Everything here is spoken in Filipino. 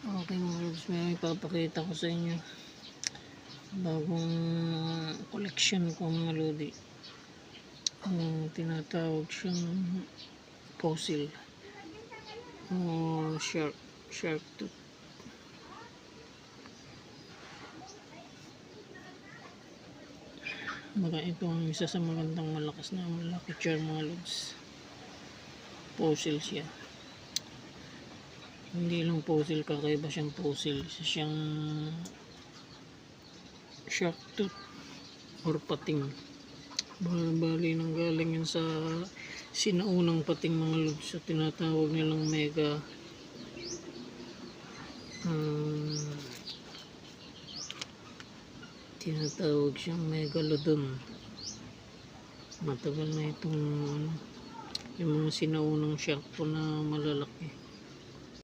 Okay mga lods, may ipapakita ko sa inyo bagong collection ko mga lodi. Tinatawag siyang fossil o shark tooth. Baka ito ang isa sa magandang malakas na lucky charm mga lods. Fossil siya, hindi lang fossil, kakaiba siyang fossil, isa siyang shark tooth or pating. Bali nang galing yun sa sinaunang pating mga lods, sa tinatawag nilang mega tinatawag siyang megalodon. Matagal na itong yung mga sinaunang shark po na malalaki.